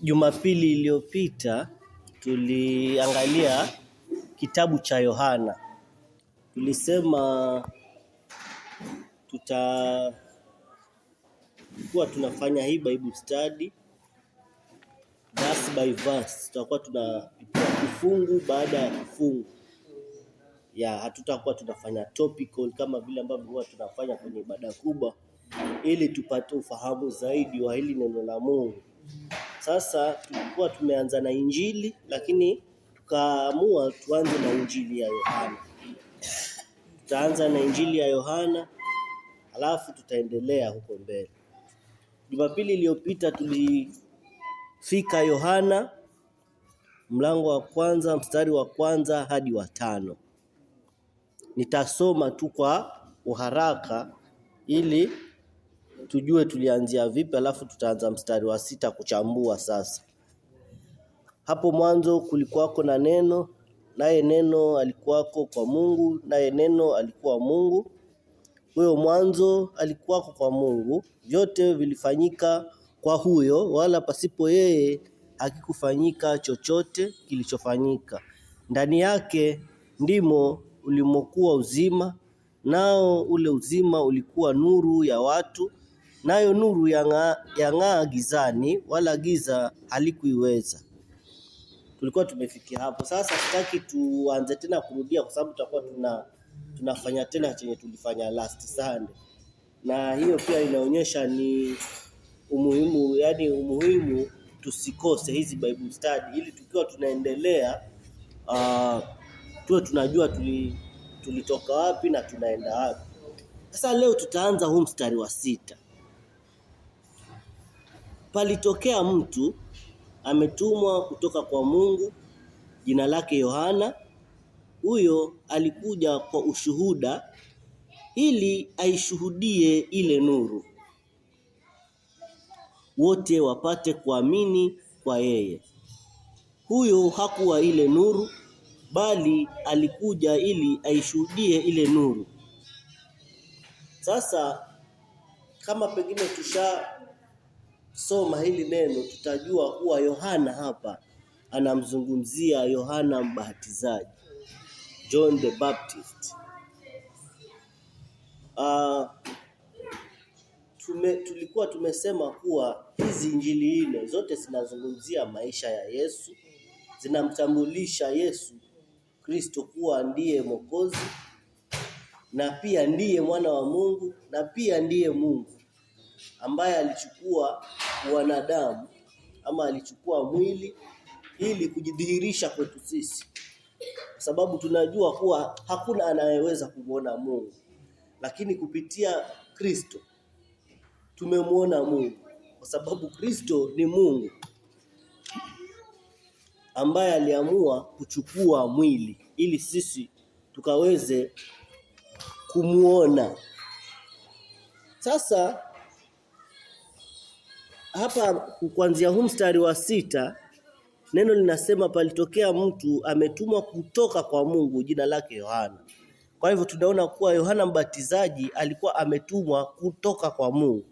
Jumapili iliyopita tuliangalia kitabu cha Yohana. Tulisema tutakuwa tunafanya hii Bible study verse by verse. Tutakuwa tunapitia kifungu baada ya kifungu. Hatutakuwa tunafanya topical kama vile ambavyo huwa tunafanya kwenye ibada kubwa, ili tupate ufahamu zaidi wa hili neno la Mungu. Sasa tulikuwa tumeanza na Injili, lakini tukaamua tuanze na Injili ya Yohana. Tutaanza na Injili ya Yohana, alafu tutaendelea huko mbele. Jumapili iliyopita tulifika Yohana mlango wa kwanza, mstari wa kwanza hadi wa 5. Nitasoma tu kwa uharaka ili tujue tulianzia vipi, alafu tutaanza mstari wa 6 kuchambua sasa. Hapo mwanzo kulikuwako na neno, naye neno alikuwako kwa Mungu, naye neno alikuwa Mungu. Huyo mwanzo alikuwako kwa Mungu. Vyote vilifanyika kwa huyo, wala pasipo yeye hakikufanyika chochote kilichofanyika. Ndani yake ndimo ulimokuwa uzima, nao ule uzima ulikuwa nuru ya watu, nayo nuru yang'aa gizani, wala giza halikuiweza. Tulikuwa tumefikia hapo. Sasa sitaki tuanze tena kurudia, kwa sababu tutakuwa tunafanya tena chenye tulifanya last Sunday. Na hiyo pia inaonyesha ni umuhimu tusikose hizi Bible study, ili tukiwa tunaendelea tuwe tunajua tulitoka wapi na tunaenda wapi. Sasa leo tutaanza huu mstari wa 6. Palitokea mtu ametumwa kutoka kwa Mungu, jina lake Yohana. Huyo alikuja kwa ushuhuda, ili aishuhudie ile nuru, wote wapate kuamini kwa yeye. Huyo hakuwa ile nuru, bali alikuja ili aishuhudie ile nuru. Sasa kama pengine tushasoma hili neno, tutajua kuwa Yohana hapa anamzungumzia Yohana Mbatizaji, John the Baptist. Tulikuwa tumesema kuwa hizi injili 4 zote zinazungumzia maisha ya Yesu, zinamtambulisha Yesu Kristo kuwa ndiye Mwokozi, na pia ndiye mwana wa Mungu, na pia ndiye Mungu ambaye alichukua wanadamu, ama alichukua mwili ili kujidhihirisha kwetu sisi, kwa sababu tunajua kuwa hakuna anayeweza kumwona Mungu, lakini kupitia Kristo tumemwona Mungu, kwa sababu Kristo ni Mungu ambaye aliamua kuchukua mwili ili sisi tukaweze kumuona. Sasa hapa kuanzia huu mstari wa 6, neno linasema palitokea mtu ametumwa kutoka kwa Mungu, jina lake Yohana. Kwa hivyo tunaona kuwa Yohana Mbatizaji alikuwa ametumwa kutoka kwa Mungu.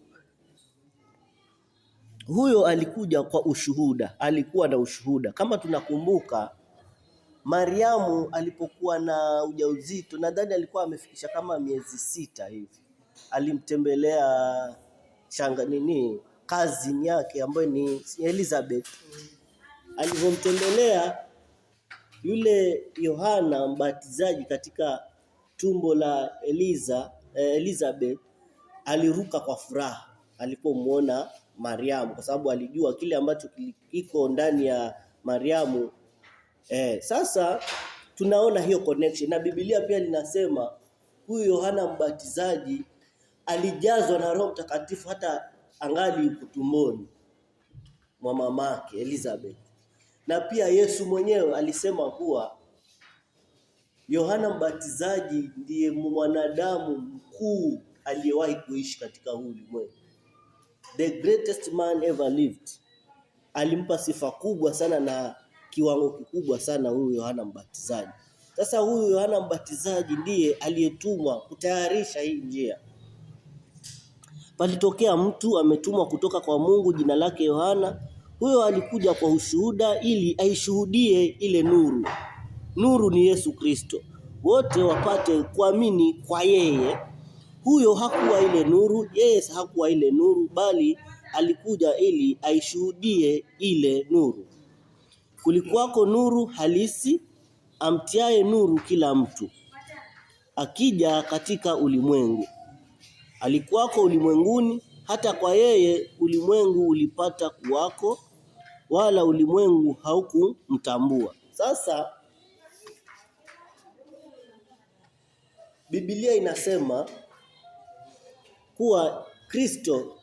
Huyo alikuja kwa ushuhuda, alikuwa na ushuhuda. Kama tunakumbuka, Mariamu alipokuwa na ujauzito, nadhani alikuwa amefikisha kama miezi 6 hivi, alimtembelea cousin yake ambaye ni Elizabeth. Alipomtembelea yule Yohana Mbatizaji katika tumbo la Elizabeth, aliruka kwa furaha alipomwona Mariamu, kwa sababu alijua kile ambacho kiko ndani ya Mariamu. Sasa tunaona hiyo connection, na Biblia pia linasema huyu Yohana Mbatizaji alijazwa na Roho Mtakatifu hata angali tumboni mwa mamake Elizabeth. Na pia Yesu mwenyewe alisema kuwa Yohana Mbatizaji ndiye mwanadamu mkuu aliyewahi kuishi katika huu ulimwengu, the greatest man ever lived. Alimpa sifa kubwa sana na kiwango kikubwa sana huyu Yohana Mbatizaji. Sasa huyu Yohana Mbatizaji ndiye aliyetumwa kutayarisha hii njia. palitokea mtu ametumwa kutoka kwa Mungu, jina lake Yohana. Huyo alikuja kwa ushuhuda ili aishuhudie ile nuru. Nuru ni Yesu Kristo, wote wapate kuamini kwa yeye. Huyo hakuwa ile nuru, yeye hakuwa ile nuru, bali alikuja ili aishuhudie ile nuru. Kulikuwako nuru halisi, amtiaye nuru kila mtu, akija katika ulimwengu. Alikuwako ulimwenguni, hata kwa yeye ulimwengu ulipata kuwako, wala ulimwengu haukumtambua. Sasa Biblia inasema kuwa Kristo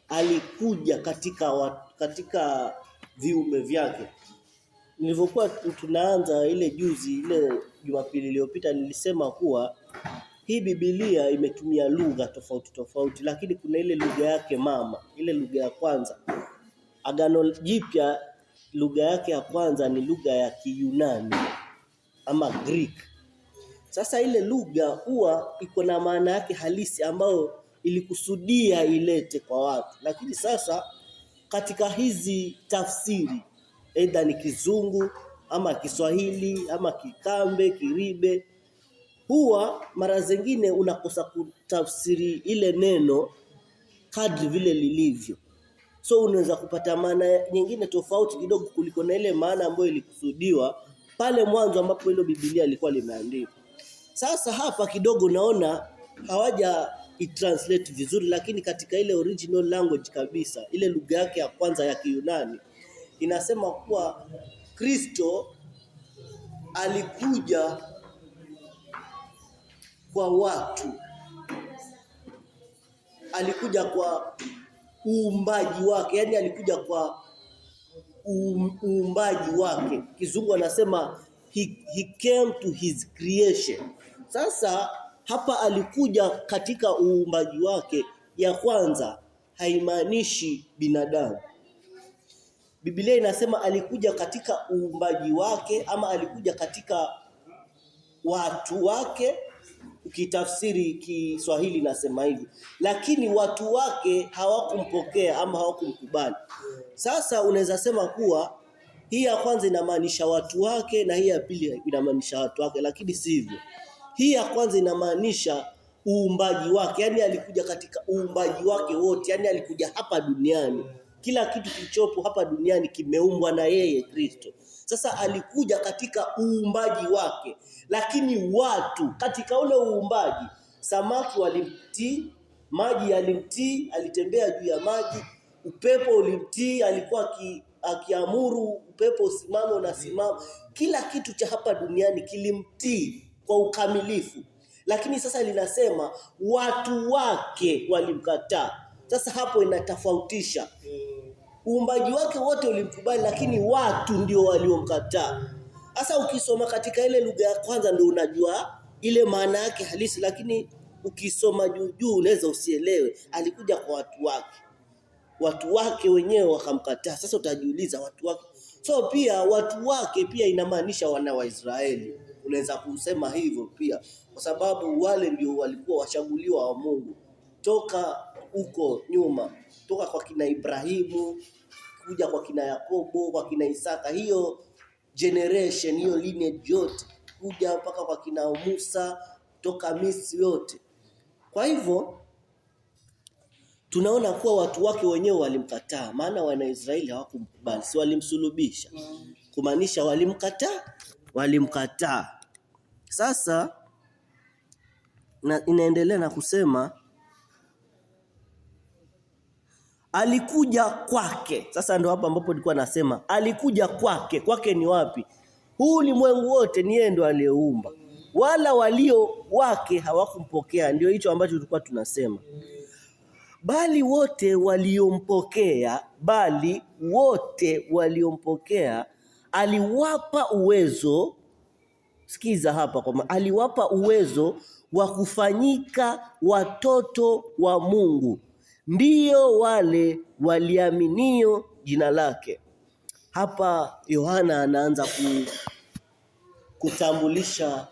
alikuja katika viumbe vyake. Nilivyokuwa tunaanza ile Jumapili iliyopita, nilisema kuwa hii Biblia imetumia lugha tofauti, lakini kuna ile lugha yake mama, ile lugha ya kwanza. Agano Jipya lugha yake ya kwanza ni lugha ya Kiyunani ama Greek. Sasa ile lugha huwa iko na maana yake halisi ambayo ilikusudia ilete kwa watu. Lakini sasa katika hizi tafsiri, aidha ni Kizungu ama Kiswahili ama Kikambe, Kiribe, huwa mara zingine unakosa kutafsiri ile neno kadri vile lilivyo. So unaweza kupata maana nyingine tofauti kidogo kuliko na ile maana ambayo ilikusudiwa pale mwanzo ambapo ile Biblia ilikuwa limeandikwa. Sasa hapa kidogo naona hawaja translate vizuri, lakini katika ile original language kabisa, ile lugha yake ya kwanza ya Kiyunani, inasema kuwa Kristo alikuja kwa watu. Alikuja kwa uumbaji wake, yani alikuja kwa uumbaji wake. Kizungu anasema he came to his creation. Sasa hapa alikuja katika uumbaji wake ya kwanza, haimaanishi binadamu. Biblia inasema alikuja katika uumbaji wake ama alikuja katika watu wake. Ukitafsiri Kiswahili nasema hivi, lakini watu wake hawakumpokea ama hawakumkubali. Sasa unaweza sema kuwa hii ya kwanza inamaanisha watu wake na hii ya pili inamaanisha watu wake, lakini sivyo. Hii ya kwanza inamaanisha uumbaji wake, yani alikuja katika uumbaji wake wote, yani alikuja hapa duniani. Kila kitu kilichopo hapa duniani kimeumbwa na yeye Kristo. Sasa alikuja katika uumbaji wake, lakini watu katika ule uumbaji, samaki walimtii, maji yalimtii, alitembea juu ya maji, upepo ulimtii, alikuwa akiamuru upepo usimame unasimama. Kila kitu cha hapa duniani kilimtii kwa ukamilifu. Lakini sasa linasema watu wake walimkataa. Sasa hapo inatofautisha. Uumbaji wake wote ulimkubali, lakini watu ndio waliomkataa. Sasa ukisoma katika ile lugha ya kwanza ndio unajua ile maana yake halisi, lakini ukisoma juu unaweza usielewe. Alikuja kwa watu wake. Watu wake wenyewe wakamkataa. Sasa utajiuliza watu wake. So pia watu wake pia inamaanisha wana wa Israeli. Unaweza kusema hivyo pia, kwa sababu wale ndio walikuwa wachaguliwa wa Mungu toka huko nyuma, toka kwa kina Ibrahimu kuja kwa kina Yakobo, kwa kina Isaka, hiyo generation, hiyo lineage yote kuja mpaka kwa kina Musa toka Misri yote. Kwa hivyo tunaona kuwa watu wake wenyewe walimkataa, maana wana Israeli hawakumkubali, si walimsulubisha, kumaanisha walimkataa. Sasa inaendelea na kusema alikuja kwake. Sasa ndio hapa ambapo nilikuwa nasema alikuja kwake. Kwake ni wapi? Huu ulimwengu wote ni yeye ndo aliyeumba, wala walio wake hawakumpokea. Ndio hicho ambacho tulikuwa tunasema. Bali wote waliompokea aliwapa uwezo. Sikiza hapa, kwa aliwapa uwezo wa kufanyika watoto wa Mungu, ndio wale waliaminio jina lake. Hapa Yohana anaanza kutambulisha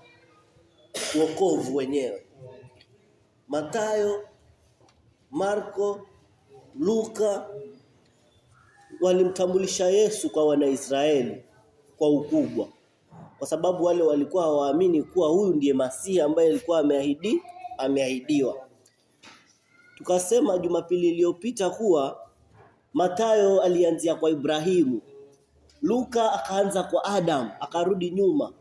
wokovu wenyewe. Mathayo, Marko, Luka walimtambulisha Yesu kwa Wanaisraeli kwa ukubwa, kwa sababu wale walikuwa hawaamini kuwa huyu ndiye Masihi ambaye alikuwa ameahidiwa. Tukasema Jumapili iliyopita kuwa Mathayo alianzia kwa Ibrahimu, Luka akaanza kwa Adam akarudi nyuma,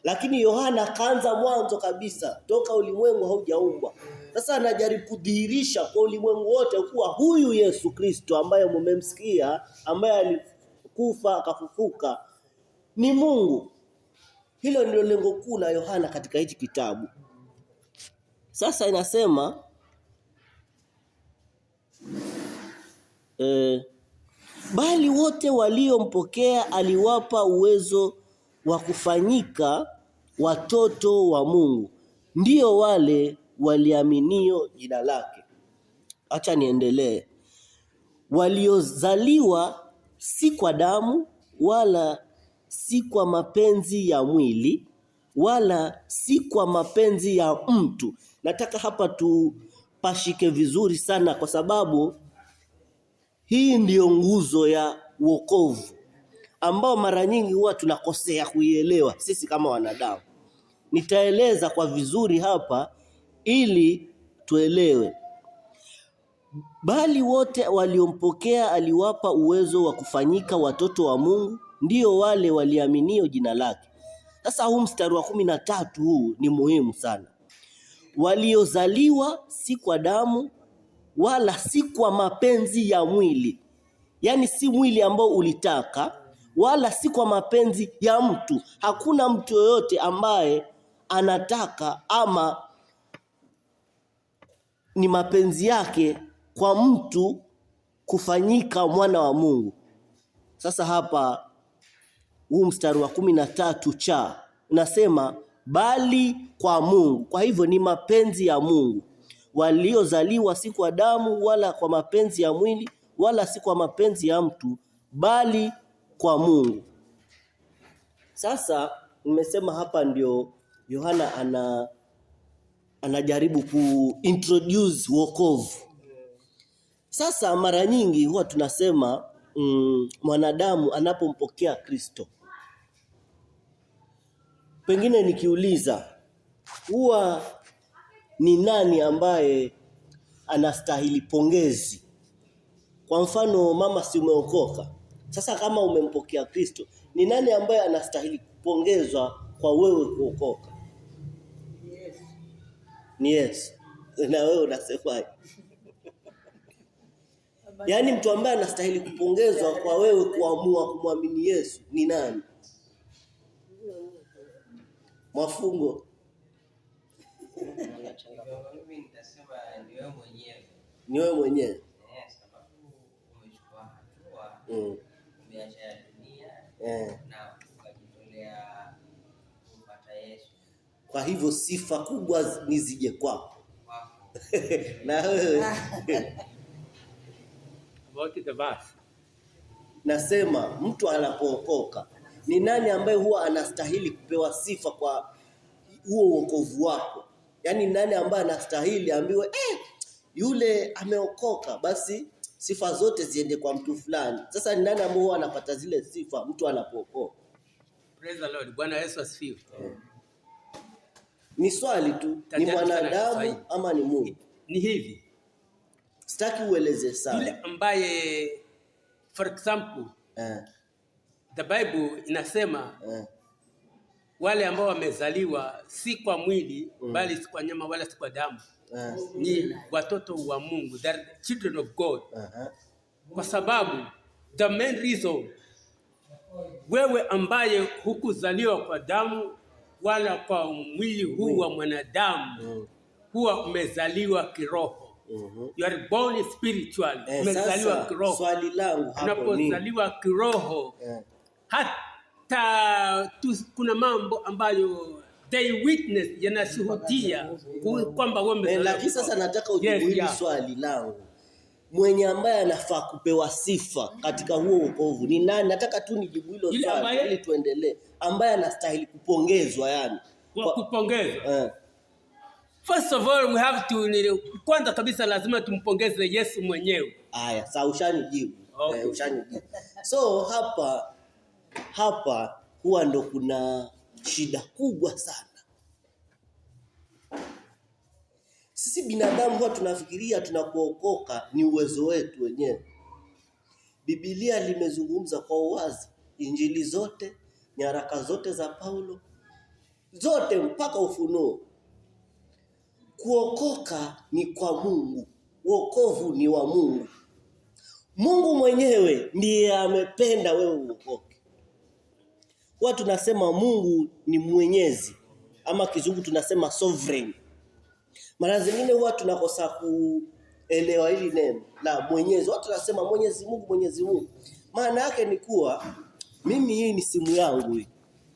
lakini Yohana akaanza mwanzo kabisa toka ulimwengu haujaumbwa. Sasa anajaribu kudhihirisha kwa ulimwengu wote kuwa huyu Yesu Kristo ambaye mmemsikia, ambaye alikufa akafufuka, ni Mungu. Hilo ndilo lengo kuu la Yohana katika hichi kitabu. Sasa inasema bali wote waliompokea aliwapa uwezo wa kufanyika watoto wa Mungu, ndio wale waliaminio jina lake. Acha niendelee. Waliozaliwa si kwa damu wala si kwa mapenzi ya mwili wala si kwa mapenzi ya mtu. Nataka hapa tupashike vizuri sana, kwa sababu hii ndiyo nguzo ya wokovu ambao mara nyingi huwa tunakosea kuielewa sisi kama wanadamu. Nitaeleza kwa vizuri hapa ili tuelewe. Bali wote waliompokea aliwapa uwezo wa kufanyika watoto wa Mungu, ndio wale waliaminio jina lake. Sasa huu mstari wa 13 huu ni muhimu sana. Waliozaliwa si kwa damu wala si kwa mapenzi ya mwili, yaani si mwili ambao ulitaka, wala si kwa mapenzi ya mtu. Hakuna mtu yoyote ambaye anataka ama ni mapenzi yake kwa mtu kufanyika mwana wa Mungu. Sasa hapa huu mstari wa 13 nasema bali kwa Mungu. Kwa hivyo ni mapenzi ya Mungu. Waliozaliwa si kwa damu wala kwa mapenzi ya mwili wala si kwa mapenzi ya mtu, bali kwa Mungu. Sasa nimesema hapa ndio Yohana anajaribu kuintroduce wokovu. Sasa mara nyingi huwa tunasema mwanadamu anapompokea Kristo, pengine nikiuliza huwa ni nani ambaye anastahili pongezi? Kwa mfano, mama, si umeokoka. Sasa kama umempokea Kristo, ni nani ambaye anastahili kupongezwa kwa wewe kuokoka? Yes. Ni Yesu. Na wewe unasemaje? Yaani mtu ambaye anastahili kupongezwa kwa wewe kuamua kumwamini Yesu ni nani? Mafungo. Mimi nitasema ni wewe mwenyewe. Ni wewe mwenyewe. Sababu umechukua hatua, umeacha ya dunia na ukajitolea kumpata Yesu. Kwa hivyo sifa kubwa ni zije kwako. Na wewe about the verse. Nasema mtu anapookoka, ni nani ambaye huwa anastahili kupewa sifa kwa huo wokovu wako? Yaani nani ambaye anastahili ambiwe yule ameokoka, basi sifa zote ziende kwa mtu fulani? Sasa ni nani ambaye huwa anapata zile sifa mtu anapookoka? Praise the Lord. Bwana Yesu asifiwe. Ni swali tu, ni mwanadamu ama ni Mungu? Ni hivi. Sitaki ueleze sana. Yule ambaye, for example, the Bible inasema wale ambao wamezaliwa si kwa mwili bali si kwa nyama wala si kwa damu, ni watoto wa Mungu, they are children of God. Kwa sababu the main reason, wewe ambaye hukuzaliwa kwa damu wala kwa mwili huu wa mwanadamu, huwa umezaliwa kiroho. You are born spiritually. Umezaliwa kiroho. Swali langu hapo ni unapozaliwa kiroho, hata kuna mambo ambayo they witness, yanashuhudia kwamba wewe umezaliwa. Lakini sasa nataka ujibu hili swali langu. Mwenye ambaye anafaa kupewa sifa katika huo wokovu ni nani? Nataka tu nijibu hilo swali ili tuendelee. Ambaye anastahili kupongezwa, yani kwa kupongezwa. First of all, we have to kwanza kabisa lazima tumpongeze Yesu mwenyewe. Aya, sasa ushanijibu. Okay. Ushanijibu. So hapa huwa ndo kuna shida kubwa sana. Sisi binadamu huwa tunafikiria tunakuokoka ni uwezo wetu wenyewe. Biblia limezungumza kwa uwazi, Injili zote, nyaraka zote za Paulo, zote mpaka Ufunuo. Kuokoka ni kwa Mungu. Wokovu ni wa Mungu. Mungu mwenyewe ndiye amependa wewe uokoke. Watu tunasema Mungu ni mwenyezi, ama kizungu tunasema sovereign. Mara zingine huwa tunakosa kuelewa hili neno la mwenyezi. Watu tunasema Mwenyezi Mungu. Maana yake ni kuwa mimi hii ni simu yangu hii.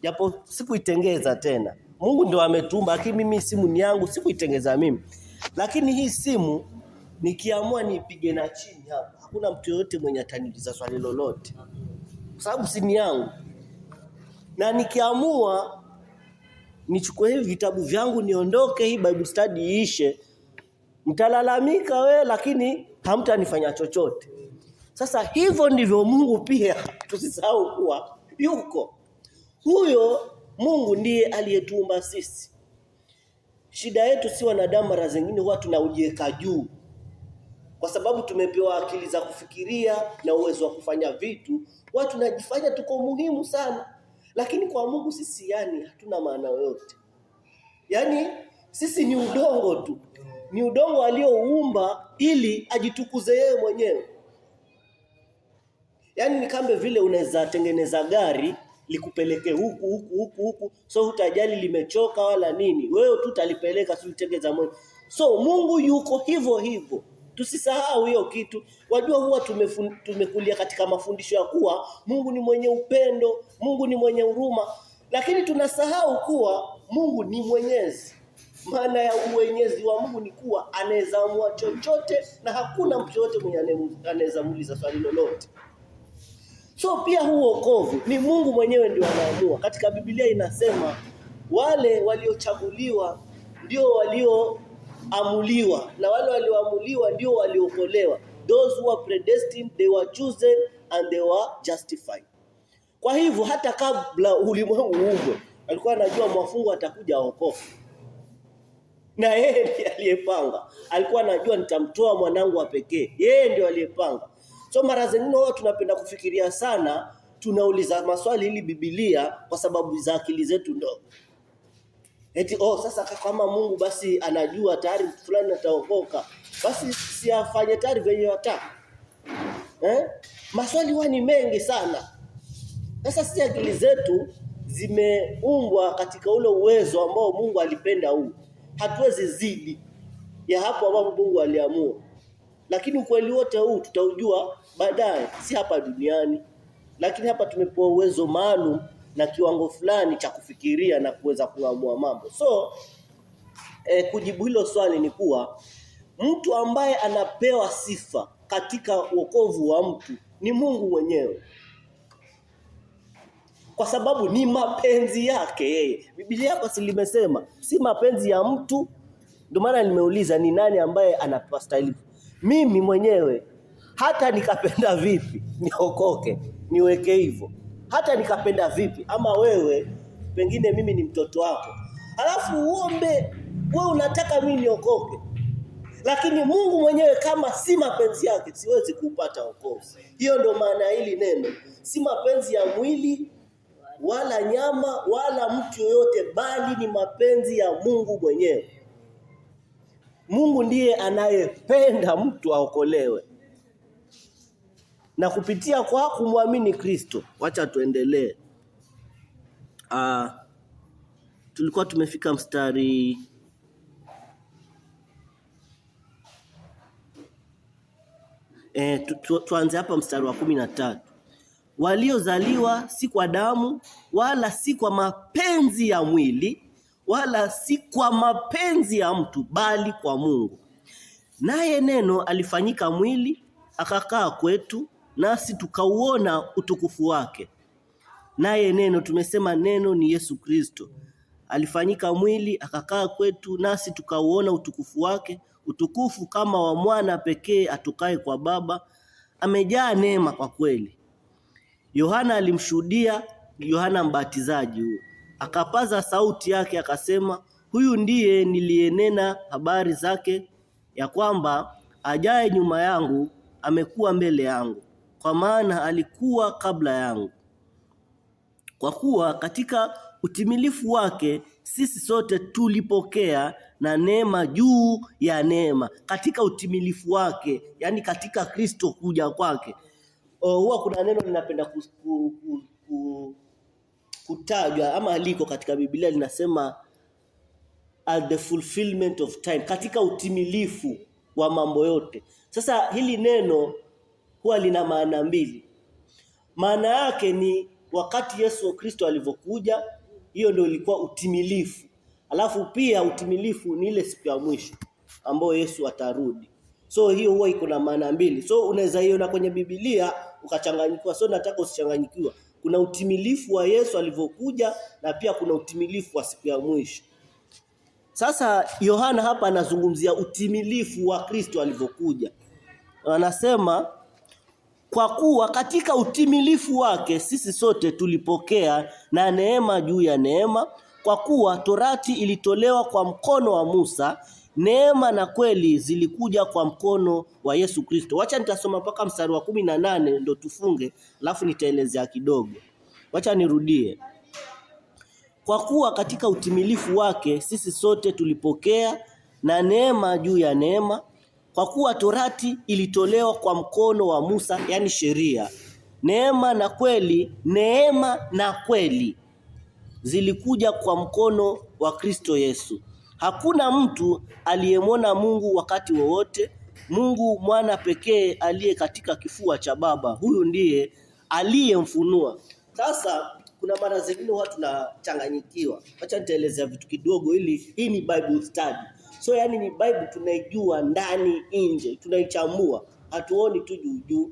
Japo sikuitengeza tena. Mungu ndio ametumba, lakini mimi simu ni yangu, sikuitengeza mimi. Lakini hii simu nikiamua nipige na chini hapa, hakuna mtu yote mwenye ataniuliza swali lolote. Kwa sababu simu yangu. Na nikiamua nichukue hivi vitabu vyangu niondoke, hii Bible study iishe, mtalalamika we, lakini hamtanifanya chochote. Sasa hivyo ndivyo Mungu pia, tusisahau kuwa yuko. Huyo Mungu ndiye aliyetuumba sisi. Shida yetu si wanadamu, mara zingine huwa tunaujieka juu. Kwa sababu tumepewa akili za kufikiria na uwezo wa kufanya vitu, watu tunajifanya tuko muhimu sana. Lakini kwa Mungu sisi hatuna maana yoyote. Sisi ni udongo tu. Ni udongo alioumba ili ajitukuze yeye mwenyewe. Ni kama vile unaweza tengeneza gari likupeleke huku, so hutajali limechoka wala nini. Wewe tu utalipeleka, si utengeza mwenyewe. So Mungu yuko hivyo. Tusisahau hiyo kitu. Wajua huwa tumekulia katika mafundisho ya kuwa Mungu ni mwenye upendo, Mungu ni mwenye huruma, lakini tunasahau kuwa Mungu ni mwenyezi. Maana ya uwenyezi wa Mungu ni kuwa anaweza amua chochote na hakuna mtu yote mwenye anaweza muuliza swali lolote. So pia huo wokovu ni Mungu mwenyewe ndio anaamua. Katika Biblia inasema wale waliochaguliwa ndio walioamuliwa, na wale walioamuliwa ndio waliokolewa. Those who were predestined, they were chosen and they were justified. Kwa hivyo hata kabla ulimwengu uumbwe, alikuwa anajua mwafungu atakuja aokoke. Na yeye ndiye aliyepanga. Alikuwa anajua nitamtoa mwanangu wa pekee. Yeye ndiye aliyepanga. So mara zingine wao tunapenda kufikiria sana, tunauliza maswali ili Biblia kwa sababu za akili zetu ndogo. Sasa kama Mungu basi anajua tayari mtu fulani ataokoka, basi si afanye tayari venye wataka. Maswali huwa ni mengi sana. Sasa si akili zetu zimeumbwa katika ule uwezo ambao Mungu alipenda huu. Hatuwezi zidi ya hapo ambapo Mungu aliamua. Lakini ukweli wote huu tutaujua baadaye, si hapa duniani. Lakini hapa tumepewa uwezo maalum na kiwango fulani cha kufikiria na kuweza kuamua mambo. So kujibu hilo swali ni kuwa mtu ambaye anapewa sifa katika wokovu wa mtu ni Mungu mwenyewe. Kwa sababu ni mapenzi yake yeye. Biblia hapa limesema si mapenzi ya mtu. Ndio maana nimeuliza ni nani ambaye anastahili. Mimi mwenyewe hata nikapenda vipi niokoke, niweke hivyo. Hata nikapenda vipi, ama wewe pengine mimi ni mtoto wako, alafu uombe wewe unataka mimi niokoke, lakini Mungu mwenyewe kama si mapenzi yake siwezi kupata wokovu. Hiyo ndio maana hili neno. Si mapenzi ya mwili wala nyama wala mtu yoyote, bali ni mapenzi ya Mungu mwenyewe. Mungu ndiye anayependa mtu aokolewe. Na kupitia kwa kumwamini Kristo. Wacha tuendelee. Tulikuwa tumefika mstari tuanze hapa mstari wa 13. Waliozaliwa si kwa damu wala si kwa mapenzi ya mwili wala si kwa mapenzi ya mtu, bali kwa Mungu. Naye neno alifanyika mwili akakaa kwetu, nasi tukauona utukufu wake. Naye neno, tumesema neno ni Yesu Kristo alifanyika mwili akakaa kwetu, nasi tukauona utukufu wake, utukufu kama wa mwana pekee atokaye kwa Baba, amejaa neema kwa kweli. Yohana alimshuhudia Yohana Mbatizaji huyo, akapaza sauti yake akasema, huyu ndiye niliyenena habari zake, ya kwamba ajaye nyuma yangu amekuwa mbele yangu, kwa maana alikuwa kabla yangu. Kwa kuwa katika utimilifu wake sisi sote tulipokea na neema juu ya neema. Katika utimilifu wake, yani katika Kristo kuja kwake. Huwa kuna neno ninapenda kutajwa ama liko katika Biblia linasema at the fulfillment of time, katika utimilifu wa mambo yote. Sasa hili neno huwa lina maana mbili. Maana yake ni wakati Yesu Kristo alivyokuja, hiyo ndio ilikuwa utimilifu. Alafu pia utimilifu ni ile siku ya mwisho ambayo Yesu atarudi. So hiyo huwa iko na maana mbili. So unaweza iona kwenye Biblia ukachanganyikiwa. So nataka usichanganyikiwa. Kuna utimilifu wa Yesu alivyokuja na pia kuna utimilifu wa siku ya mwisho. Sasa Yohana hapa anazungumzia utimilifu wa Kristo alivyokuja. Anasema kwa kuwa katika utimilifu wake sisi sote tulipokea na neema juu ya neema, kwa kuwa torati ilitolewa kwa mkono wa Musa, neema na kweli zilikuja kwa mkono wa Yesu Kristo. Wacha nitasoma mpaka mstari wa 18 ndio tufunge, alafu nitaelezea kidogo. Wacha nirudie. Kwa kuwa katika utimilifu wake sisi sote tulipokea na neema juu ya neema, kwa kuwa torati ilitolewa kwa mkono wa Musa, yani sheria. Neema na kweli zilikuja kwa mkono wa Kristo Yesu. Hakuna mtu aliyemwona Mungu wakati wowote. Mungu mwana pekee aliye katika kifua cha Baba, huyu ndiye aliyemfunua. Sasa kuna mara zingine watu tunachanganyikiwa. Acha nitaelezea vitu kidogo ili hii ni Bible study. So yani ni Bible tunaijua ndani nje, tunaichambua, hatuoni tu juu.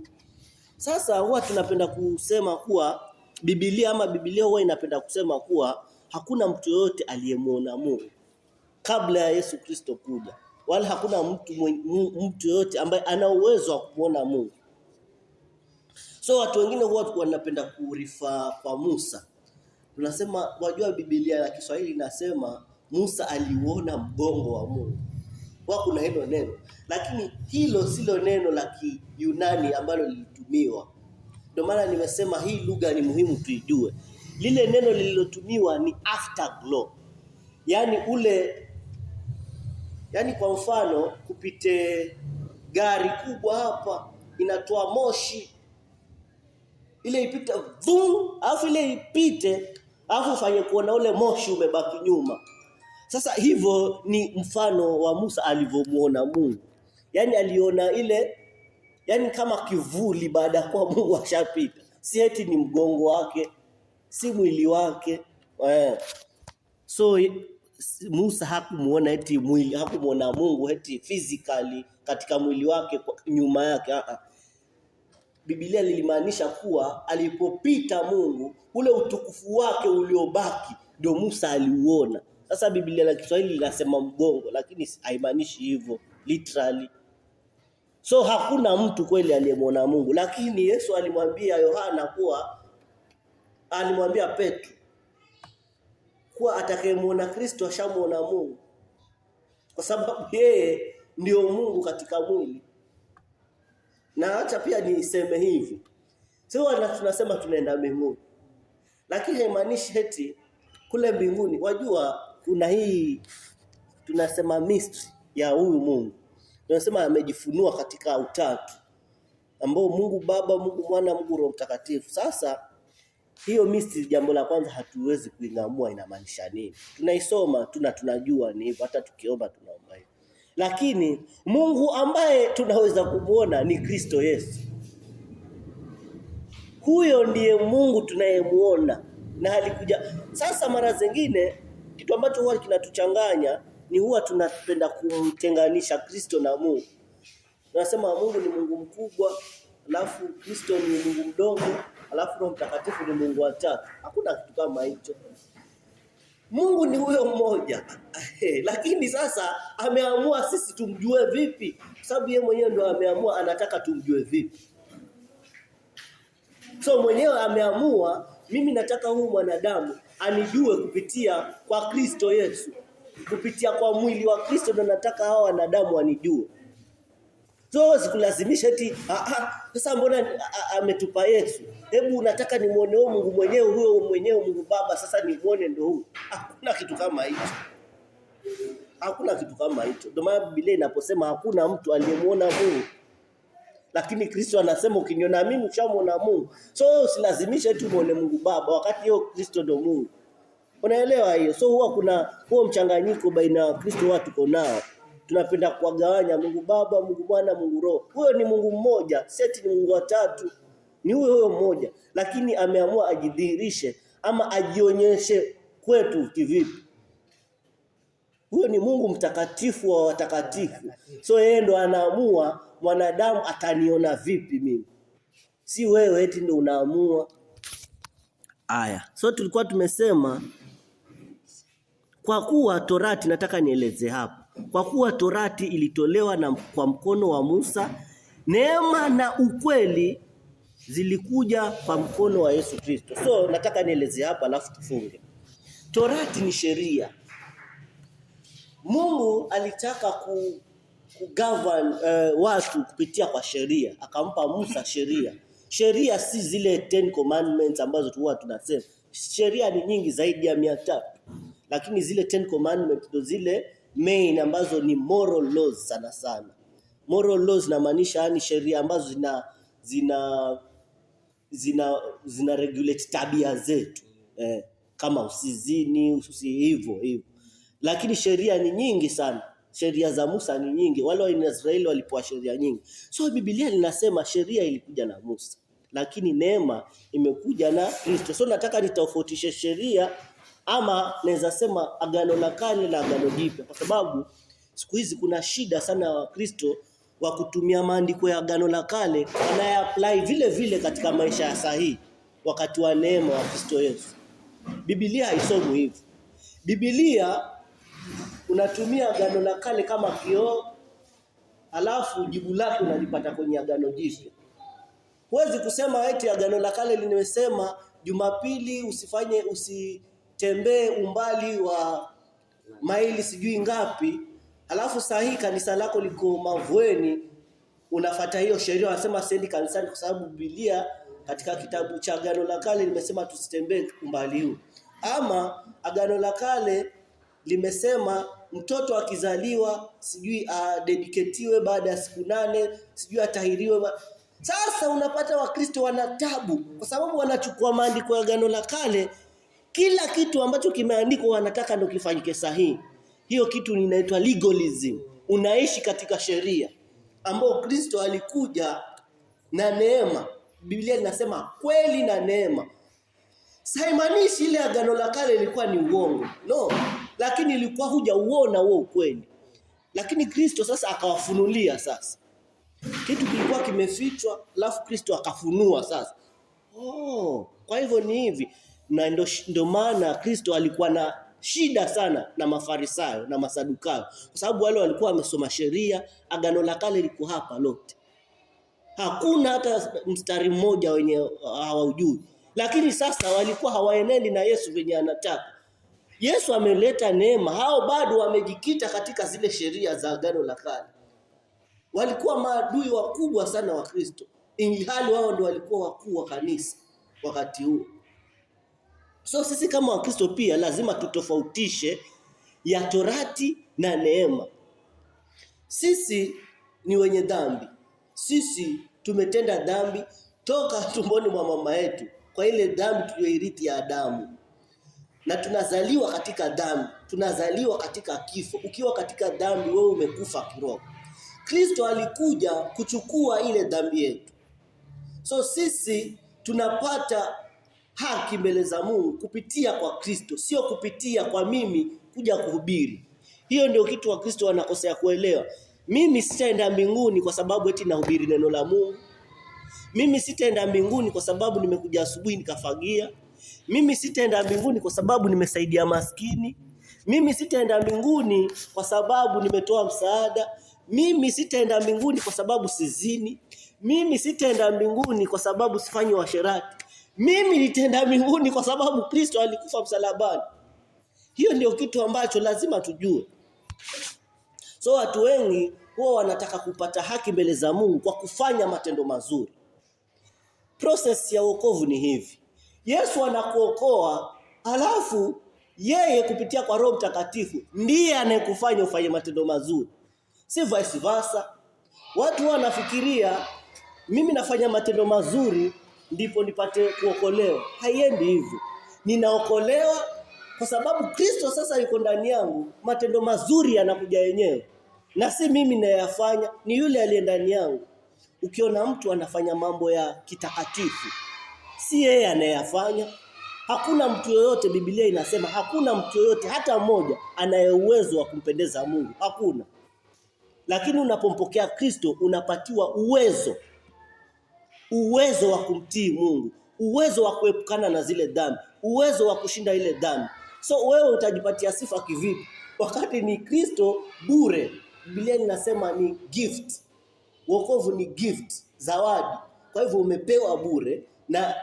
Sasa huwa tunapenda kusema kuwa Biblia huwa inapenda kusema kuwa hakuna mtu yote aliyemuona Mungu kabla ya Yesu Kristo kuja. Wala hakuna mtu yote ambaye ana uwezo wa kumuona Mungu. So watu wengine huwa wanapenda kurifa kwa Musa. Tunasema wajua Biblia ya Kiswahili inasema Musa aliuona mgongo wa Mungu. Kwa kuna hilo neno, lakini hilo silo neno la Kiyunani ambalo lilitumiwa. Ndio maana nimesema hii lugha ni muhimu tuijue. Lile neno lililotumiwa ni afterglow. Yani kwa mfano kupite gari kubwa hapa inatoa moshi. Ile ipita vum, alafu ile ipite, alafu ufanye kuona ule moshi umebaki nyuma. Sasa hivyo ni mfano wa Musa alivyomuona Mungu. Yani aliona ile, yani kama kivuli baada ya kuwa Mungu ashapita. Si eti ni mgongo wake, si mwili wake. So Musa hakumuona eti mwili, hakumuona Mungu eti physically katika mwili wake nyuma yake. Biblia lilimaanisha kuwa alipopita Mungu, ule utukufu wake uliobaki ndio Musa aliuona. Sasa Biblia la Kiswahili linasema mgongo, lakini haimaanishi hivyo literally. So hakuna mtu kweli aliyemwona Mungu, lakini Yesu alimwambia Petro kuwa atakayemwona Kristo ashamuona Mungu, kwa sababu yeye ndio Mungu katika mwili. Na acha pia niseme hivi. Sio tunasema tunaenda mbinguni, lakini haimaanishi eti kule mbinguni. Wajua kuna hii tunasema mystery ya huyu Mungu. Tunasema amejifunua katika utatu, ambao Mungu Baba, Mungu Mwana, Mungu Roho Mtakatifu. Sasa hiyo mystery, jambo la kwanza hatuwezi kuingamua inamaanisha nini. Tunaisoma tunajua ni hivyo, hata tukiomba tunaomba hivyo. Lakini Mungu ambaye tunaweza kumuona ni Kristo Yesu. Huyo ndiye Mungu tunayemuona na alikuja. Sasa mara zingine kitu ambacho huwa kinatuchanganya ni huwa tunapenda kumtenganisha Kristo na Mungu. Tunasema Mungu ni Mungu mkubwa, alafu Kristo ni Mungu mdogo, alafu Roho Mtakatifu ni Mungu wa tatu. Hakuna kitu kama hicho. Mungu ni huyo mmoja. Lakini sasa ameamua sisi tumjue vipi? Kwa sababu yeye mwenyewe ndio ameamua anataka tumjue vipi. So mwenyewe ameamua mimi nataka huyu mwanadamu anijue kupitia kwa Kristo Yesu. Kupitia kwa mwili wa Kristo ndio nataka hao wanadamu wanijue. So sikulazimisha eti sasa mbona ametupa Yesu? Hebu nataka nimuone Mungu mwenyewe, huyo mwenyewe Mungu Baba, sasa nimuone ndio huyo. Hakuna kitu kama hicho. Hakuna kitu kama hicho. Ndio maana Biblia inaposema hakuna mtu aliyemuona Mungu. Lakini Kristo anasema ukiniona mimi ushamuona Mungu. So usilazimisha eti muone Mungu Baba wakati hiyo Kristo ndio Mungu. Unaelewa hiyo? So huwa kuna huo mchanganyiko baina ya Kristo watu tuko nao. Tunapenda kuwagawanya Mungu Baba, Mungu Mwana, Mungu Roho. Huyo ni Mungu mmoja, seti ni Mungu watatu. Ni huyo mmoja, lakini ameamua ajidhihirishe ama ajionyeshe kwetu kivipi. Huyo ni Mungu mtakatifu wa watakatifu. So yeye ndo anaamua mwanadamu ataniona vipi mimi. Si wewe eti ndo unaamua. Aya. So tulikuwa tumesema kwa kuwa Torati, nataka nieleze hapa. Kwa kuwa Torati ilitolewa kwa mkono wa Musa, neema na ukweli zilikuja kwa mkono wa Yesu Kristo. So nataka nieleze hapa alafu tufunge. Torati ni sheria. Mungu alitaka kugovern watu kupitia kwa sheria. Akampa Musa sheria. Sheria si zile 10 commandments ambazo huwa tunasema. Sheria ni nyingi zaidi ya 300. Lakini zile 10 commandments ndio zile main ambazo ni moral laws sana sana. Moral laws inamaanisha yani sheria ambazo zina regulate tabia zetu. Kama usizini, hivyo. Lakini sheria ni nyingi sana. Sheria za Musa ni nyingi. Wale wa Israeli walipewa sheria nyingi. So Biblia linasema sheria ilikuja na Musa, lakini neema imekuja na Kristo. So nataka nitofautishe sheria ama naweza sema agano la kale na agano jipya, kwa sababu siku hizi kuna shida sana wa Kristo wa kutumia maandiko ya agano la kale na apply vile vile katika maisha ya sahihi wakati wa neema wa Kristo Yesu. Biblia haisomwi hivyo. Biblia unatumia agano la kale kama kioo, alafu jibu lake unalipata kwenye agano jipya. Huwezi kusema eti agano la kale limesema Jumapili usitembee umbali wa maili sijui ngapi, alafu sahihi kanisa lako liko Mavueni, unafuata hiyo sheria unasema sendi kanisani kwa sababu Biblia katika kitabu cha agano la kale limesema tusitembee umbali huu. Ama agano la kale limesema mtoto akizaliwa sijui dedicatiwe baada ya siku 8, sijui atahiriwe. Sasa unapata Wakristo wana tabu kwa sababu wanachukua maandiko ya agano la kale, kila kitu ambacho kimeandikwa wanataka ndio kifanyike sahihi. Hiyo kitu inaitwa legalism. Unaishi katika sheria ambao Kristo alikuja na neema. Biblia inasema kweli na neema. Haimaanishi ile agano la kale ilikuwa ni uongo. No, lakini ilikuwa hujauona huo ukweli. Lakini Kristo sasa akawafunulia sasa. Kitu kilikuwa kimefichwa, alafu Kristo akafunua sasa. Kwa hivyo ni hivi. Na ndio maana Kristo alikuwa na shida sana na Mafarisayo na Masadukayo, kwa sababu wale walikuwa wamesoma sheria, agano la kale liko hapa lote. Hakuna hata mstari mmoja wenye hawajui. Lakini sasa walikuwa hawaenendi na Yesu venye anataka. Yesu ameleta neema, hao bado wamejikita katika zile sheria za agano la kale. Walikuwa maadui wakubwa sana wa Kristo, ilhali wao ndio walikuwa wakuu wa kanisa wakati huo. So sisi kama Wakristo pia lazima tutofautishe ya Torati na neema. Sisi ni wenye dhambi. Sisi tumetenda dhambi toka tumboni mwa mama yetu, kwa ile dhambi tuliyoirithi ya Adamu. Na tunazaliwa katika dhambi, tunazaliwa katika kifo. Ukiwa katika dhambi wewe umekufa kiroho. Kristo alikuja kuchukua ile dhambi yetu. So sisi tunapata haki mbele za Mungu kupitia kwa Kristo, sio kupitia kwa mimi kuja kuhubiri. Hiyo ndio kitu wa Kristo wanakosea kuelewa. Mimi sitaenda mbinguni kwa sababu eti nahubiri neno la Mungu. Mimi sitaenda mbinguni kwa sababu nimekuja asubuhi nikafagia. Mimi sitaenda mbinguni kwa sababu nimesaidia maskini. Mimi sitaenda mbinguni kwa sababu nimetoa msaada. Mimi sitaenda mbinguni kwa sababu sizini. Mimi sitaenda mbinguni kwa sababu sifanyi uasherati. Mimi nitaenda mbinguni kwa sababu Kristo alikufa msalabani. Hiyo ndio kitu ambacho lazima tujue. So watu wengi huwa wanataka kupata haki mbele za Mungu kwa kufanya matendo mazuri. Process ya wokovu ni hivi. Yesu anakuokoa, alafu yeye kupitia kwa Roho Mtakatifu ndiye anayekufanya ufanye matendo mazuri. Si vice versa. Watu wanafikiria mimi nafanya matendo mazuri ndipo nipate kuokolewa. Haiendi hivyo. Ninaokolewa kwa sababu Kristo sasa yuko ndani yangu. Matendo mazuri yanakuja yenyewe. Na si mimi nayafanya, ni yule aliye ndani yangu. Ukiona mtu anafanya mambo ya kitakatifu, si yeye anayafanya. Hakuna mtu yoyote, Biblia inasema hakuna mtu yoyote hata mmoja anaye uwezo wa kumpendeza Mungu. Hakuna. Lakini unapompokea Kristo unapatiwa uwezo wa kumtii Mungu, uwezo wa kuepukana na zile dhambi, uwezo wa kushinda ile dhambi. So wewe utajipatia sifa kivipi wakati ni Kristo bure? Biblia inasema ni gift. Wokovu ni gift, zawadi. Kwa hivyo umepewa bure, na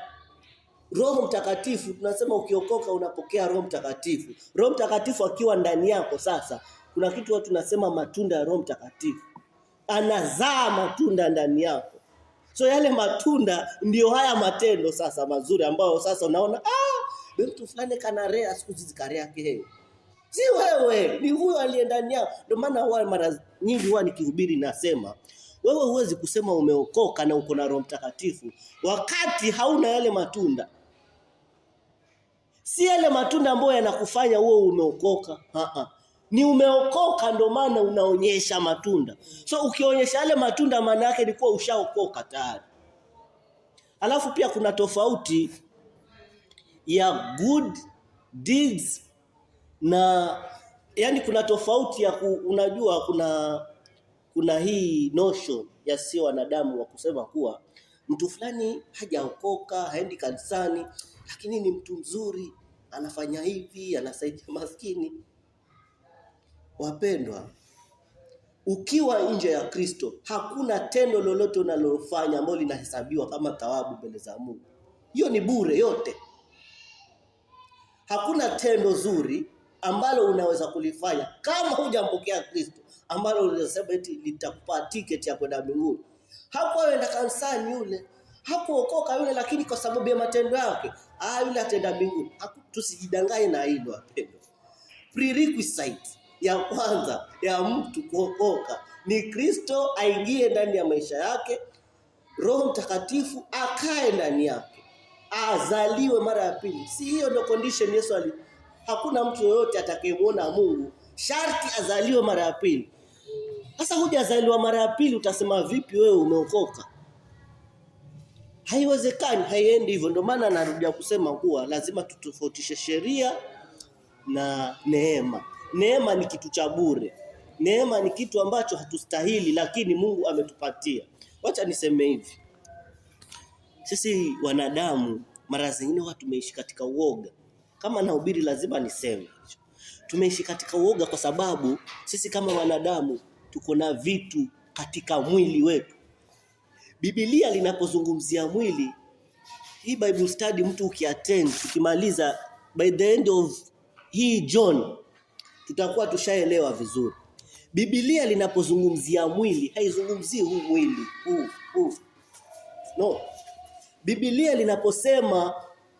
Roho Mtakatifu tunasema ukiokoka unapokea Roho Mtakatifu. Roho Mtakatifu akiwa ndani yako sasa, kuna kitu watu tunasema matunda ya Roho Mtakatifu. Anazaa matunda ndani yako. So yale matunda ndio haya matendo sasa mazuri ambayo sasa unaona mtu fulani kanarea siku zikarea yake. Si wewe, ni huyo aliye ndani yako. Ndio maana mara nyingi huwa nikihubiri nasema wewe huwezi kusema umeokoka na uko na Roho Mtakatifu wakati hauna yale matunda. Si yale matunda ambayo yanakufanya wewe umeokoka. Ni umeokoka ndio maana unaonyesha matunda. So ukionyesha yale matunda maana yake ni kuwa ushaokoka tayari. Alafu pia kuna tofauti ya good deeds na yani kuna tofauti ya unajua kuna hii notion ya sio wanadamu wa kusema kuwa mtu fulani hajaokoka, haendi kanisani, lakini ni mtu mzuri, anafanya hivi, anasaidia maskini. Wapendwa, ukiwa nje ya Kristo, hakuna tendo lolote unalofanya ambalo linahesabiwa kama thawabu mbele za Mungu. Hiyo ni bure yote. Hakuna tendo zuri ambalo unaweza kulifanya kama hujampokea Kristo ambalo unasema eti litakupa ticket ya kwenda mbinguni. Hapo aenda kanisani yule, hakuokoka yule, lakini kwa sababu ya matendo yake yule ataenda mbinguni. Tusijidanganye na hilo wapendwa. Prerequisite ya kwanza ya mtu kuokoka ni Kristo aingie ndani ya maisha yake, Roho Mtakatifu akae ndani yake, azaliwe mara ya pili. Si hiyo ndio condition Yesu hakuna mtu yoyote atakayemwona Mungu sharti azaliwe mara ya pili. Sasa hujazaliwa mara ya pili utasema vipi wewe umeokoka? Haiwezekani, haiendi hivyo. Ndio maana narudia kusema kuwa lazima tutofautishe sheria na neema. Neema ni kitu cha bure. Neema ni kitu ambacho hatustahili lakini Mungu ametupatia. Wacha niseme hivi. Sisi wanadamu mara zingine watu tumeishi katika uoga. Kama nahubiri lazima niseme. Tumeishi katika uoga kwa sababu sisi kama wanadamu tuko na vitu katika mwili wetu. Biblia linapozungumzia mwili, hii Bible study mtu ukiattend, ukimaliza by the end of hii John tutakuwa tushaelewa vizuri. Biblia linapozungumzia mwili, haizungumzii huu mwili, huu. No. Biblia linaposema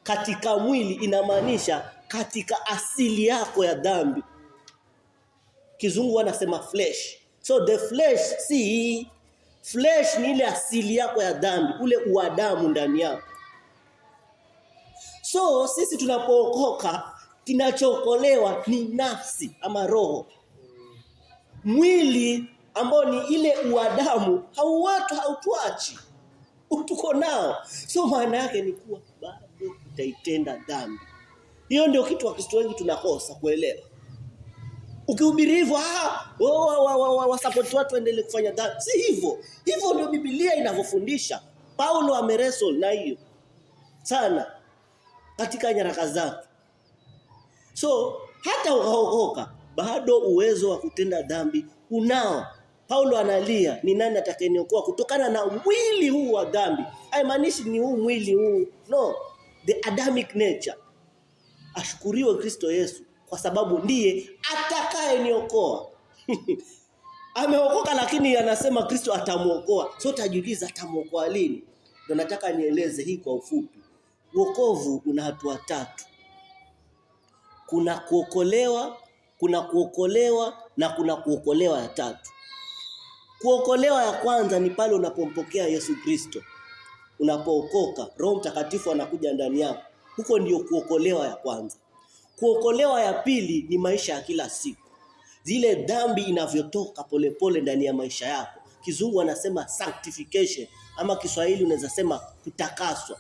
katika mwili inamaanisha katika asili yako ya dhambi. Kizungu wanasema flesh. So the flesh, flesh ni ile asili yako ya dhambi, ule uadamu ndani yako. So sisi tunapookoka, kinachookolewa ni nafsi ama roho. Mwili ambao ni ile uadamu hautuachi. Tuko nao. So maana yake ni kuwa bado utaitenda dhambi. Hiyo ndio kitu Wakristo wengi tunakosa kuelewa. Ukihubiri hivyo support watu endelee kufanya dhambi. Si hivyo. Hivyo ndio Biblia inavyofundisha. Paulo ameresol na hiyo sana. katika nyaraka zake. So hata ukaokoka bado uwezo wa kutenda dhambi unao. Paulo analia, ni nani atakayeniokoa kutokana na mwili huu wa dhambi? Haimaanishi ni huu mwili huu. No, the Adamic nature. Ashukuriwe Kristo Yesu kwa sababu ndiye atakayeniokoa. Ameokoka lakini anasema Kristo atamuokoa. So tajiuliza atamuokoa lini? Ndio nataka nieleze hii kwa ufupi. Wokovu una hatua 3. Kuna kuokolewa, kuna kuokolewa na kuna kuokolewa ya 3. Kuokolewa ya kwanza ni pale unapompokea Yesu Kristo. Unapookoka, Roho Mtakatifu anakuja ndani yako. Huko ndio kuokolewa ya kwanza. Kuokolewa ya pili ni maisha ya kila siku. Zile dhambi inavyotoka polepole ndani ya maisha yako. Kizungu anasema sanctification, ama Kiswahili unaweza sema kutakaswa.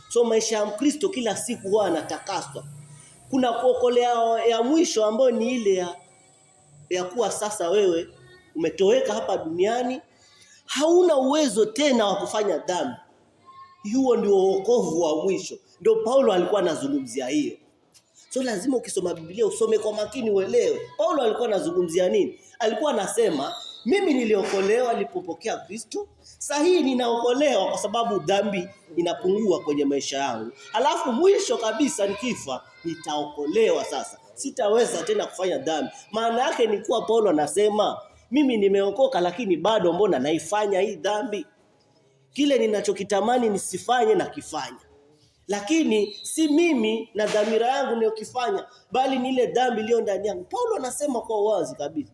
So maisha ya Mkristo kila siku huwa anatakaswa. Kuna kuokolewa ya mwisho ambayo ni ile ya kuwa sasa wewe umetoweka hapa duniani, hauna uwezo tena wa kufanya dhambi. Huo ndio wokovu wa mwisho. Ndio Paulo alikuwa anazungumzia hiyo. So lazima ukisoma Biblia usome kwa makini uelewe. Paulo alikuwa anazungumzia nini? Alikuwa anasema mimi niliokolewa nilipopokea Kristo. Sasa hii ninaokolewa kwa sababu dhambi inapungua kwenye maisha yangu. Alafu mwisho kabisa nikifa nitaokolewa sasa. Sitaweza tena kufanya dhambi. Maana yake ni kuwa Paulo anasema mimi nimeokoka lakini bado mbona naifanya hii dhambi? Kile ninachokitamani nisifanye na kifanya. Lakini si mimi na dhamira yangu ninayokifanya, bali ni ile dhambi iliyo ndani yangu. Paulo anasema kwa wazi kabisa.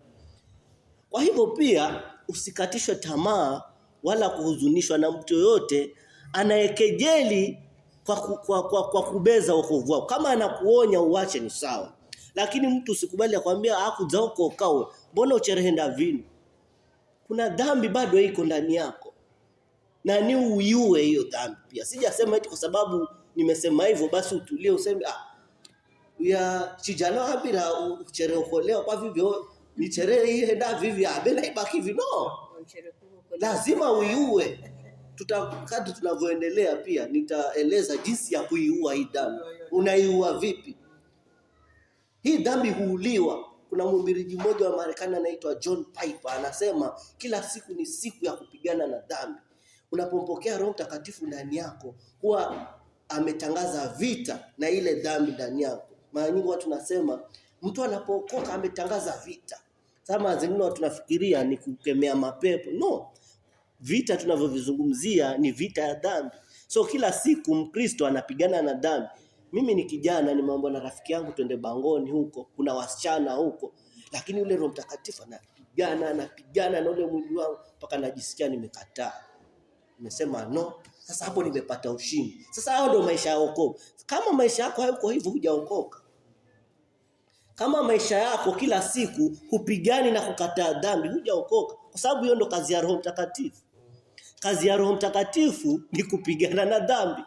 Kwa hivyo pia usikatishwe tamaa wala kuhuzunishwa na mtu yote anayekejeli kwa kubeza wokovu wako. Kama anakuonya uache ni sawa. Lakini mtu usikubali akwambia hakujaokoka, mbona ucherehenda vinu? Kuna dhambi bado iko ndani yako. Na ni uiue hiyo dhambi pia. Sijasema eti kwa sababu nimesema hivyo basi utulie useme ya chijana habira uchereokolewa kwa vivyo ni chere hii nda vivi abela ibaki hivi. No, lazima uiue. Tutakadi tunavyoendelea pia nitaeleza jinsi ya kuiua hii dhambi. Unaiua vipi? Hii dhambi huuliwa. Kuna mhubiri mmoja wa Marekani anaitwa John Piper anasema kila siku ni siku ya kupigana na dhambi. Unapompokea Roho Mtakatifu ndani yako huwa ametangaza vita na ile dhambi ndani yako. Mara nyingi watu nasema mtu anapookoka ametangaza vita. Kama zingine watu nafikiria ni kukemea mapepo. No. Vita tunavyovizungumzia ni vita ya dhambi. So kila siku Mkristo anapigana na dhambi. Mimi ni kijana nimeomba na rafiki yangu twende Bangoni huko, kuna wasichana huko. Lakini yule Roho Mtakatifu anapigana na ule mwili wangu mpaka najisikia nimekataa. Nimesema no. Sasa hapo nimepata ushindi. Sasa hao ndio maisha ya wokovu. Kama maisha yako hayuko hivyo hujaokoka. Kama maisha yako kila siku hupigani na kukataa dhambi hujaokoka. Kwa sababu hiyo ndio kazi ya Roho Mtakatifu. Kazi ya Roho Mtakatifu ni kupigana na dhambi.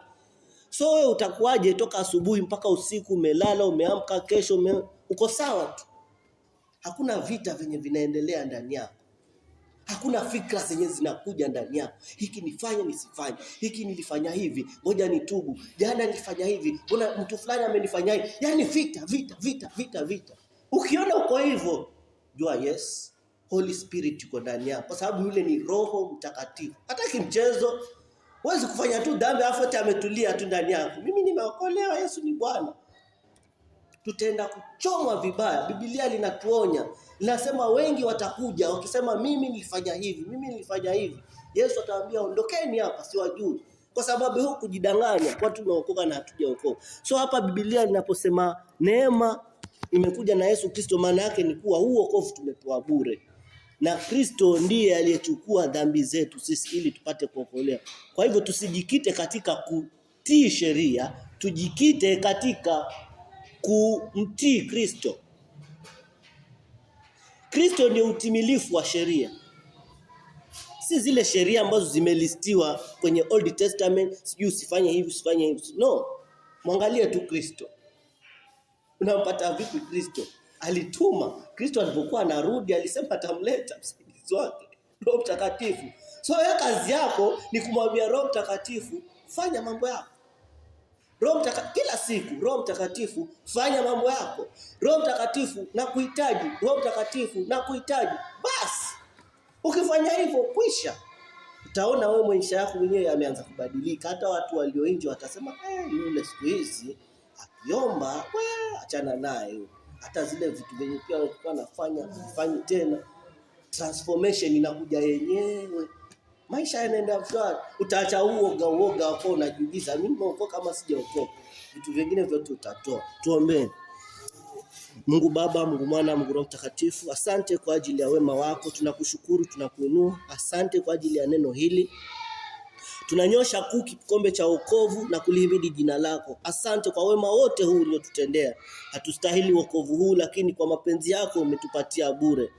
So wewe utakuwaje toka asubuhi mpaka usiku umelala, umeamka kesho uko sawa tu. Hakuna vita venye vinaendelea ndani yako. Hakuna fikra zenye zinakuja ndani yako. Hiki nifanye nisifanye. Hiki nilifanya hivi, ngoja nitubu. Jana nilifanya hivi, mbona mtu fulani amenifanya hivi? Yaani vita. Ukiona uko hivyo, jua yes, Holy Spirit yuko ndani yako. Kwa sababu yule ni Roho Mtakatifu. Hata kimchezo, huwezi kufanya tu dhambi afu eti ametulia tu ndani yako. Mimi nimeokolewa, Yesu ni Bwana. Tutaenda kuchomwa vibaya. Biblia linatuonya. Linasema wengi watakuja wakisema mimi nilifanya hivi. Yesu atawaambia ondokeni hapa siwajui. Kwa sababu huko kujidanganya watu tumeokoka na hatujaokoka. So hapa Biblia linaposema neema imekuja na Yesu Kristo, maana yake ni kuwa huu wokovu tumepewa bure. Na Kristo ndiye aliyechukua dhambi zetu sisi ili tupate kuokolewa. Kwa hivyo tusijikite katika kutii sheria, tujikite katika kumtii Kristo. Kristo ndio utimilifu wa sheria. Si zile sheria ambazo zimelistiwa kwenye Old Testament, sijui usifanye hivi. No. Mwangalie tu Kristo. Unampata vipi Kristo? Alituma. Kristo alipokuwa anarudi alisema atamleta msaidizi wake, Roho Mtakatifu. So wewe kazi yako ni kumwambia Roho Mtakatifu fanya mambo yako. Kila siku Roho Mtakatifu fanya mambo yako. Roho Mtakatifu nakuhitaji, Roho Mtakatifu nakuhitaji. Basi ukifanya hivyo kwisha. Utaona wewe maisha yako mwenyewe yameanza kubadilika. Hata watu walio nje watasema yule siku hizi akiomba, achana naye. Hata zile vitu vyenye pia walikuwa nafanya fanye tena. Transformation inakuja yenyewe. Maisha yanaenda vizuri. Utaacha uoga hapo unajiuliza mimi naokoka kama sijaokoka. Vitu vingine vyote utatoa. Tuombe. Mungu Baba, Mungu Mwana, Mungu Roho Mtakatifu, asante kwa ajili ya wema wako. Tunakushukuru, tunakuinua. Asante kwa ajili ya neno hili. Tunanyosha kikombe cha wokovu na kulihimidi jina lako. Asante kwa wema wote huu uliotutendea. Hatustahili wokovu huu, lakini kwa mapenzi yako umetupatia bure.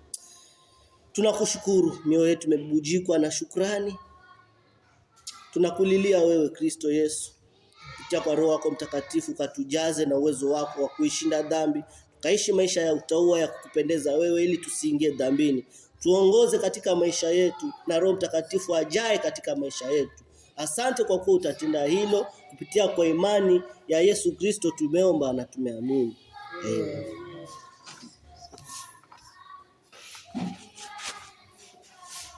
Tunakushukuru, mioyo yetu imebubujikwa na shukrani. Tunakulilia wewe Kristo Yesu. Kupitia kwa Roho wako Mtakatifu katujaze na uwezo wako wa kuishinda dhambi. Tukaishi maisha ya utauwa ya kukupendeza wewe ili tusiingie dhambini. Tuongoze katika maisha yetu na Roho Mtakatifu ajae katika maisha yetu. Asante kwa kuwa utatenda hilo. Kupitia kwa imani ya Yesu Kristo tumeomba na tumeamini. Amen.